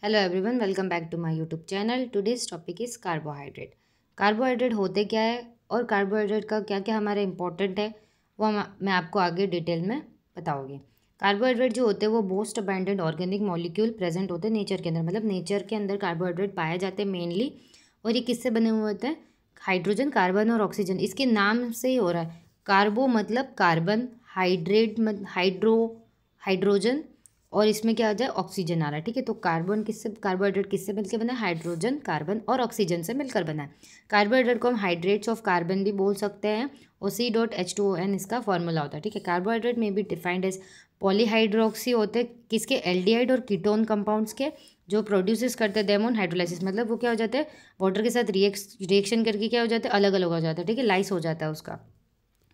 Hello everyone, welcome back to my YouTube channel. Today's topic is carbohydrate. Carbohydrate होते क्या है और carbohydrate का क्या क्या हमारे इंपॉर्टेंट है वो मैं आपको आगे डिटेल में बताऊंगी। कार्बोहाइड्रेट जो होते हैं वो मोस्ट अबैंडेंट ऑर्गेनिक मॉलिक्यूल प्रेजेंट होते हैं नेचर के अंदर, मतलब नेचर के अंदर कार्बोहाइड्रेट पाए जाते हैं मेनली। और ये किससे बने हुए होते हैं? हाइड्रोजन, कार्बन और ऑक्सीजन। इसके नाम से ही हो रहा है। कार्बो मतलब कार्बन, हाइड्रेट हाइड्रो हाइड्रोजन, और इसमें क्या आ जाए ऑक्सीजन आ रहा है। ठीक है, तो कार्बन किससे, कार्बोहाइड्रेट किससे मिलकर बना है? हाइड्रोजन, कार्बन और ऑक्सीजन से मिलकर बना है। कार्बोहाइड्रेट को हम हाइड्रेट्स ऑफ कार्बन भी बोल सकते हैं और C.H2O इसका फॉर्मूला होता है। ठीक है, कार्बोहाइड्रेट में भी डिफाइंड एज पॉलीहाइड्रोक्सी होते हैं किसके? एल्डिहाइड और कीटोन कंपाउंड्स के, जो प्रोड्यूसेस करते हैं देम हाइड्रोलाइसिस, मतलब वो क्या हो जाते हैं वाटर के साथ रिएक्शन करके क्या हो जाते हैं, अलग अलग हो जाता है। ठीक है, लाइस हो जाता है उसका।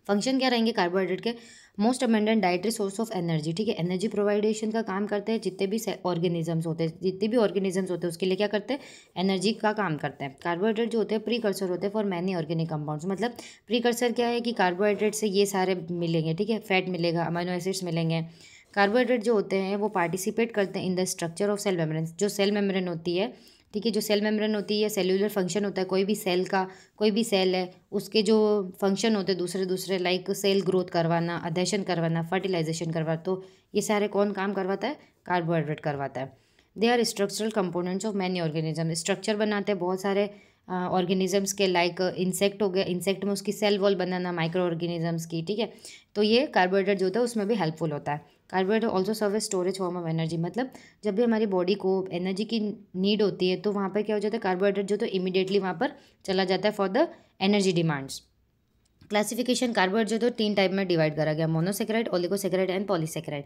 फंक्शन क्या रहेंगे कार्बोहाइड्रेट के? Most abundant dietary source of energy. ठीक है, एनर्जी प्रोवाइडेशन का काम करते हैं। जितने भी ऑर्गेनिजम्स होते हैं, जितने भी ऑर्गेनिजम्स होते हैं उसके लिए क्या करते हैं? एनर्जी का काम करते हैं। कार्बोहाइड्रेट जो होते हैं प्रीकर्सर होते हैं फॉर मैनी ऑर्गेनिक कंपाउंड्स। मतलब प्रीकर्सर क्या है कि कार्बोहाइड्रेट से ये सारे मिलेंगे। ठीक है, फैट मिलेगा, अमीनो एसिड्स मिलेंगे। कार्बोहाइड्रेट जो होते हैं वो पार्टिसिपेट करते हैं in the structure of cell membrane. जो सेल मेम्ब्रेन होती है, ठीक है, जो सेल मेम्ब्रेन होती है, सेल्यूलर फंक्शन होता है कोई भी सेल का। कोई भी सेल है उसके जो फंक्शन होते हैं दूसरे दूसरे, लाइक सेल ग्रोथ करवाना, अधेशन करवाना, फर्टिलाइजेशन करवाना, तो ये सारे कौन काम करवाता है? कार्बोहाइड्रेट करवाता है। They are structural components of many organism. Structure बनाते हैं बहुत सारे ऑर्गेनिजम्स के, लाइक इंसेक्ट हो गया, इंसेक्ट में उसकी सेल वॉल बनाना माइक्रो ऑर्गेनिजम्स की। ठीक है, तो ये कार्बोहाइड्रेट जो होता है उसमें भी हेल्पफुल होता है। Carbohydrate also serve as storage form of energy. मतलब जब भी हमारी बॉडी को एनर्जी की नीड होती है तो वहाँ पर क्या हो जाता है, कार्बोहाइड्रेट जो तो इमीडिएटली वहाँ पर चला जाता है for the energy demands. Classification carbohydrate जो तो 3 टाइप में डिवाइड करा गया, monosaccharide, oligosaccharide and polysaccharide.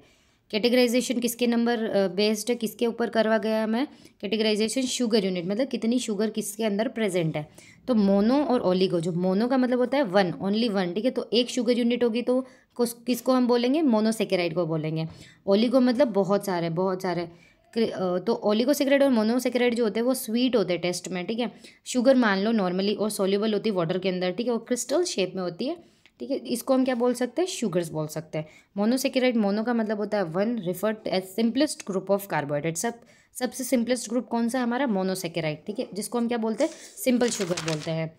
Categorisation किसके नंबर बेस्ड है, किसके ऊपर करवा गया मैं? कैटेगराइजेशन शुगर यूनिट, मतलब कितनी शुगर किसके अंदर प्रेजेंट है। तो मोनो और ओलिगो, जो मोनो का मतलब होता है वन, ओनली वन। ठीक है, तो एक शुगर यूनिट होगी तो किसको हम बोलेंगे? मोनोसेकेराइड को बोलेंगे। ओलिगो मतलब बहुत सारे बहुत सारे। तो ओलिगोसेकेराइड और मोनोसेकेराइड जो होते हैं वो स्वीट होते हैं टेस्ट में। ठीक है, शुगर मान लो नॉर्मली और सोल्यूबल होती है वाटर के अंदर। ठीक है, और क्रिस्टल शेप में होती है। ठीक है, इसको हम क्या बोल सकते हैं? शुगर्स बोल सकते हैं। मोनोसेकेराइड, मोनो का मतलब होता है one, referred as simplest group of carbohydrate. सबसे सिंपलेस्ट ग्रुप कौन सा? हमारा मोनोसेकेराइड। ठीक है, जिसको हम क्या बोलते हैं? सिंपल शुगर बोलते हैं।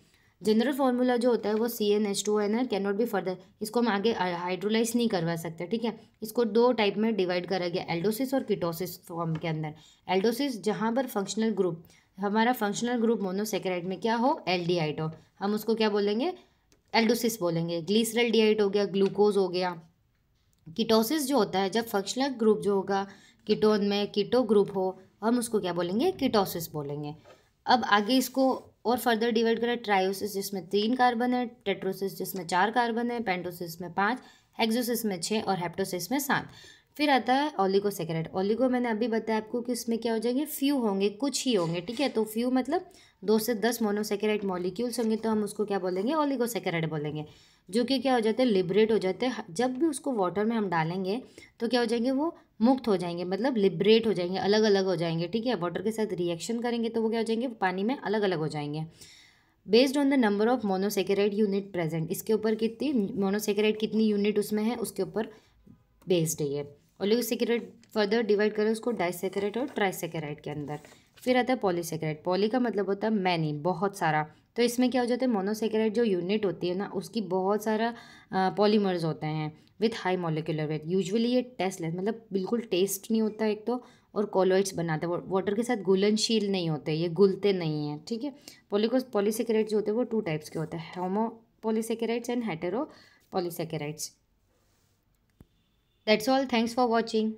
जनरल फार्मूला जो होता है वो CnH2n है, कैन नॉट बी फर्दर। इसको हम आगे हाइड्रोलाइज नहीं करवा सकते। ठीक है, इसको 2 टाइप में डिवाइड करा गया, एल्डोसिस और कीटोसिस फॉर्म के अंदर। एल्डोसिस जहाँ पर फंक्शनल ग्रुप, हमारा फंक्शनल ग्रुप मोनोसेकेराइड में क्या हो? एल्डिहाइड हो, हम उसको क्या बोलेंगे? एल्डोसिस बोलेंगे। ग्लिसरल्डिहाइड हो गया, ग्लूकोज हो गया। कीटोसिस जो होता है जब फंक्शनल ग्रुप जो होगा कीटोन में कीटो ग्रुप हो, हम उसको क्या बोलेंगे? कीटोसिस बोलेंगे। अब आगे इसको और फर्दर डिवाइड करें, ट्रायोसिस जिसमें 3 कार्बन है, टेट्रोसिस जिसमें 4 कार्बन है, पेंटोसिस में 5, हेक्सोसिस में 6 और हेप्टोसिस में 7। फिर आता है ओलिगोसेकेराइड। ओलिगो मैंने अभी बताया आपको कि इसमें क्या हो जाएंगे? फ्यू होंगे, कुछ ही होंगे। ठीक है, तो फ्यू मतलब 2 से 10 मोनोसेकेराइड मॉलिक्यूल्स होंगे, तो हम उसको क्या बोलेंगे? ओलिगोसेकेराइड बोलेंगे। जो कि क्या हो जाते हैं? लिबरेट हो जाते हैं। जब भी उसको वाटर में हम डालेंगे तो क्या हो जाएंगे? वो मुक्त हो जाएंगे, मतलब लिबरेट हो जाएंगे, अलग अलग हो जाएंगे। ठीक है, वाटर के साथ रिएक्शन करेंगे तो वो क्या हो जाएंगे? पानी में अलग अलग हो जाएंगे। Based on the number of monosaccharide unit present, इसके ऊपर कितनी मोनोसेकेराइड कितनी यूनिट उसमें है उसके ऊपर बेस्ड है ये। ओलिगोसेकेराइड फर्दर डिवाइड करें उसको डाइसेकेराइड और ट्राइसेकेराइड के अंदर। फिर आता है पॉलीसेकेराइड। पॉली का मतलब होता है मैनी, बहुत सारा। तो इसमें क्या हो जाता है? मोनोसेकेराइड जो यूनिट होती है ना उसकी बहुत सारा पॉलीमर्स होते हैं with high molecular weight. Usually ये टेस्टलेस, मतलब बिल्कुल टेस्ट नहीं होता एक तो, और कॉलोइड्स बनाते हैं, वाटर के साथ घुलनशील नहीं होते, ये घुलते नहीं हैं। ठीक है, पॉलीसेकेराइड जो होते हैं वो 2 टाइप्स के होते हैं, homo polysaccharides and hetero polysaccharides. That's all, thanks for watching.